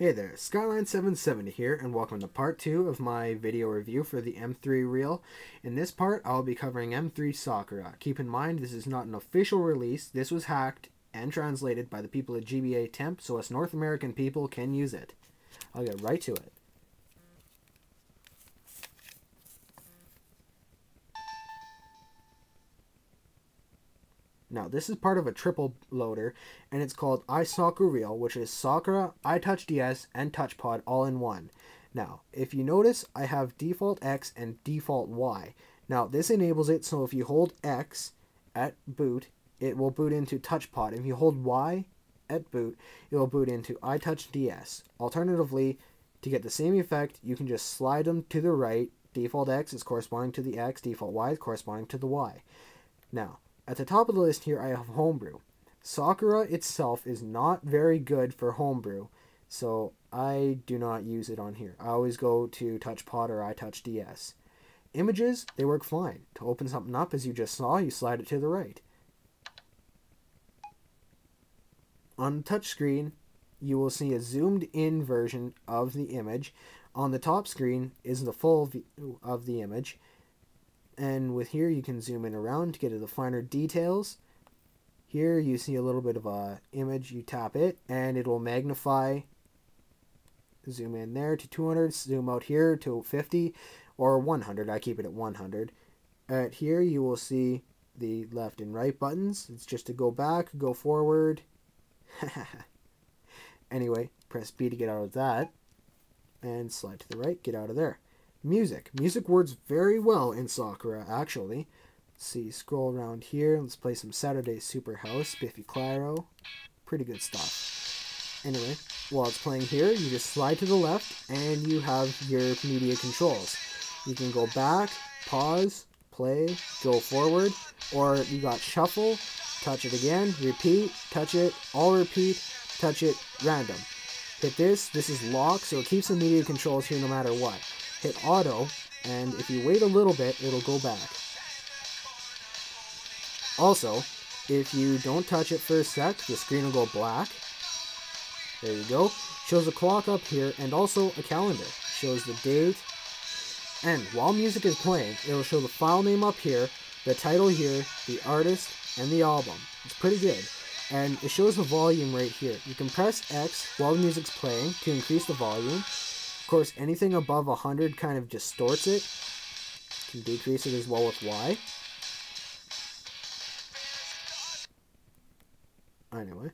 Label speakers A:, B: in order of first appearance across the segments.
A: Hey there, Skyline770 here, and welcome to part 2 of my video review for the M3 In this part, I'll be covering M3 Sakura. Keep in mind, this is not an official release. This was hacked and translated by the people at GBA Temp, so us North American people can use it. I'll get right to it. Now, this is part of a triple loader, and it's called iSakuReal, which is Sakura, iTouchDS, and TouchPod all in one. Now, if you notice, I have default X and default Y. Now, this enables it so if you hold X at boot, it will boot into TouchPod. If you hold Y at boot, it will boot into iTouchDS. Alternatively, to get the same effect, you can just slide them to the right. Default X is corresponding to the X, default Y is corresponding to the Y. Now, at the top of the list here, I have Homebrew. Sakura itself is not very good for Homebrew, so I do not use it on here. I always go to TouchPod or iTouchDS. Images, they work fine. To open something up, as you just saw, you slide it to the right. On the touch screen, you will see a zoomed in version of the image. On the top screen is the full view of the image. And with here, you can zoom in around to get to the finer details. Here, you see a little bit of a image. You tap it, and it will magnify. Zoom in there to 200. Zoom out here to 50 or 100. I keep it at 100. At here, you will see the left and right buttons. It's just to go back, go forward. Anyway, press B to get out of that. And slide to the right, get out of there. Music. Music works very well in Sakura, actually. Let's see, scroll around here. Let's play some Saturday Super House, Biffy Clyro. Pretty good stuff. Anyway, while it's playing here, you just slide to the left, and you have your media controls. You can go back, pause, play, go forward, or you got shuffle, touch it again, repeat, touch it, all repeat, touch it, random. Hit this. This is lock, so it keeps the media controls here no matter what. Hit auto, and if you wait a little bit, it'll go back. Also, if you don't touch it for a sec, the screen will go black. There you go. Shows a clock up here, and also a calendar. Shows the date. And while music is playing, it'll show the file name up here, the title here, the artist, and the album. It's pretty good. And it shows the volume right here. You can press X while the music's playing to increase the volume. Of course, anything above 100 kind of distorts it. You can decrease it as well with Y. Anyway.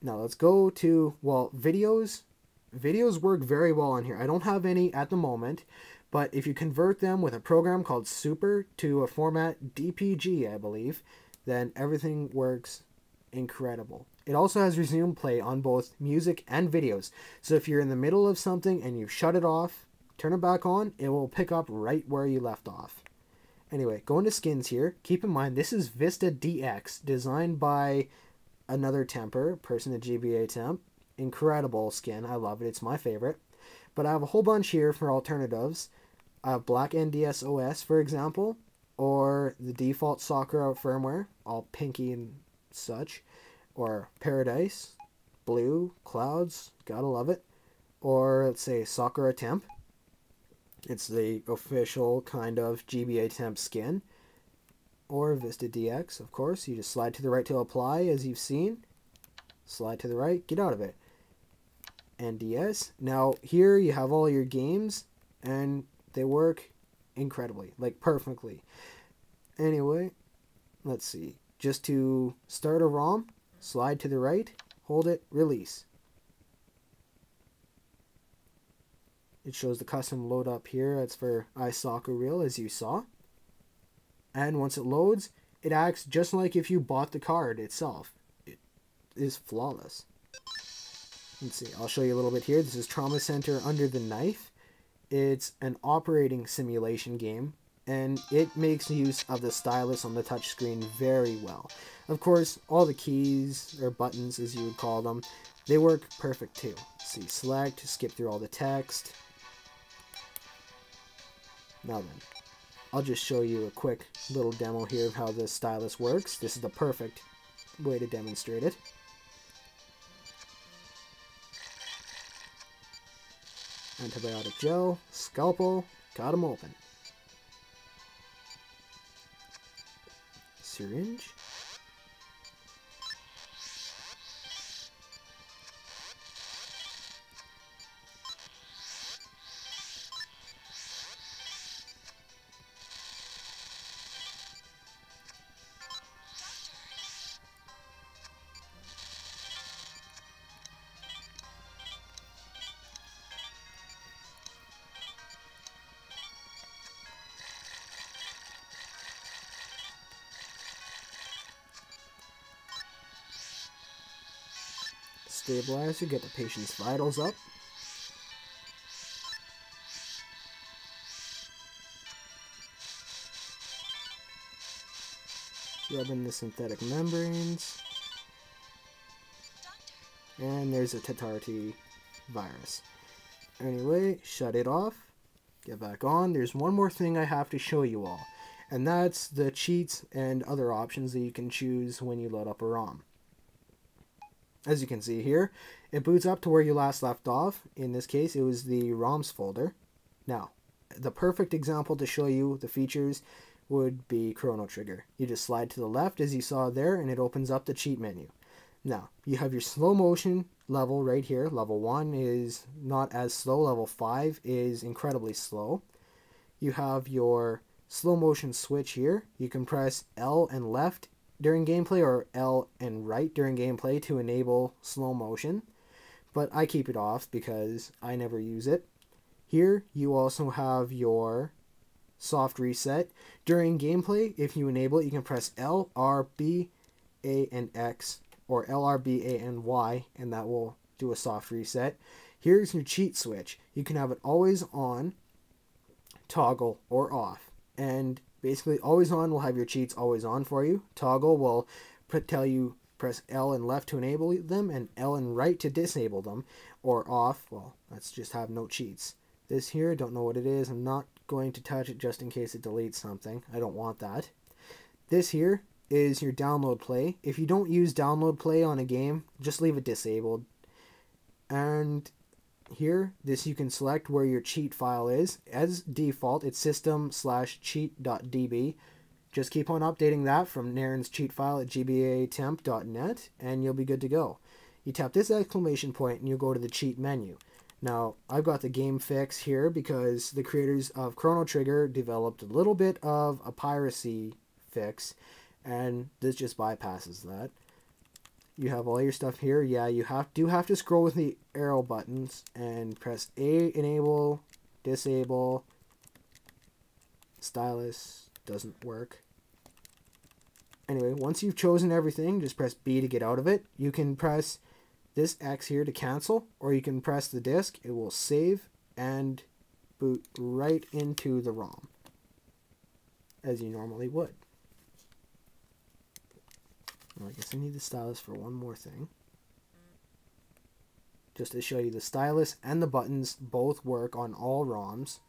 A: Now let's go to, well, videos. Videos work very well on here. I don't have any at the moment, but if you convert them with a program called Super to a format DPG, I believe, then everything works incredible. It also has resume play on both music and videos. So if you're in the middle of something and you shut it off, turn it back on, it will pick up right where you left off. Anyway, going to skins here. Keep in mind, this is Vista DX, designed by another temper, person at GBA Temp. Incredible skin. I love it. It's my favorite. But I have a whole bunch here for alternatives. I have Black NDS OS, for example, or the default Sakura firmware, all pinky and such. Or Paradise, Blue, Clouds, gotta love it. Or let's say Sakura Temp. It's the official kind of GBA Temp skin. Or Vista DX, of course. You just slide to the right to apply, as you've seen. Slide to the right, get out of it. NDS. Now, here you have all your games, and they work incredibly, like perfectly. Anyway, let's see. Just to start a ROM, slide to the right, hold it, release. It shows the custom load up here. That's for iSakuReal, as you saw. And once it loads, it acts just like if you bought the card itself. It is flawless. Let's see, I'll show you a little bit here. This is Trauma Center Under the Knife. It's an operating simulation game, and it makes use of the stylus on the touchscreen very well. Of course, all the keys, or buttons as you would call them, they work perfect too. See, select, skip through all the text. Now then, I'll just show you a quick little demo here of how the stylus works. This is the perfect way to demonstrate it. Antibiotic gel, scalpel, cut them open. Syringe. Stabilizer, get the patient's vitals up. Rub in the synthetic membranes. And there's a Tetarty virus. Anyway, shut it off. Get back on. There's one more thing I have to show you all. And that's the cheats and other options that you can choose when you load up a ROM. As you can see here, it boots up to where you last left off. In this case, it was the ROMs folder. Now, the perfect example to show you the features would be Chrono Trigger. You just slide to the left as you saw there, and it opens up the cheat menu. Now, you have your slow motion level right here. Level 1 is not as slow. Level 5 is incredibly slow. You have your slow motion switch here. You can press L and left during gameplay or L and right during gameplay to enable slow motion, but I keep it off because I never use it. Here you also have your soft reset. During gameplay, if you enable it, you can press L, R, B, A, and X, or L, R, B, A, and Y, and that will do a soft reset. Here's your cheat switch. You can have it always on, toggle, or off, and basically, always on will have your cheats always on for you. Toggle will tell you press L and left to enable them and L and right to disable them. Or off, well, let's just have no cheats. This here, don't know what it is. I'm not going to touch it just in case it deletes something. I don't want that. This here is your download play. If you don't use download play on a game, just leave it disabled. And here, this you can select where your cheat file is. As default, it's system/cheat.db. Just keep on updating that from Naren's cheat file at gbatemp.net and you'll be good to go. You tap this exclamation point and you'll go to the cheat menu. Now, I've got the game fix here because the creators of Chrono Trigger developed a little bit of a piracy fix, and this just bypasses that. You have all your stuff here. Yeah, you do have to scroll with the arrow buttons and press A, enable, disable. Stylus doesn't work. Anyway, once you've chosen everything, just press B to get out of it. You can press this X here to cancel, or you can press the disk. It will save and boot right into the ROM, as you normally would. Well, I guess I need the stylus for one more thing. Just to show you, the stylus and the buttons both work on all ROMs.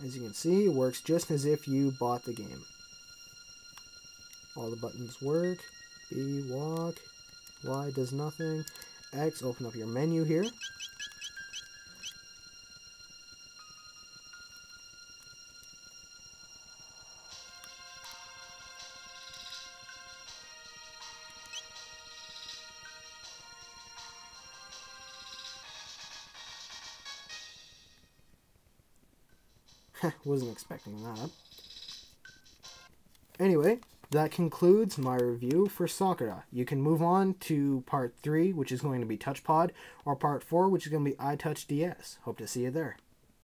A: As you can see, it works just as if you bought the game. All the buttons work. B, walk. Y does nothing. X, open up your menu here. Wasn't expecting that. Anyway, that concludes my review for Sakura. You can move on to part 3, which is going to be TouchPod, or part 4, which is going to be iTouch DS. Hope to see you there.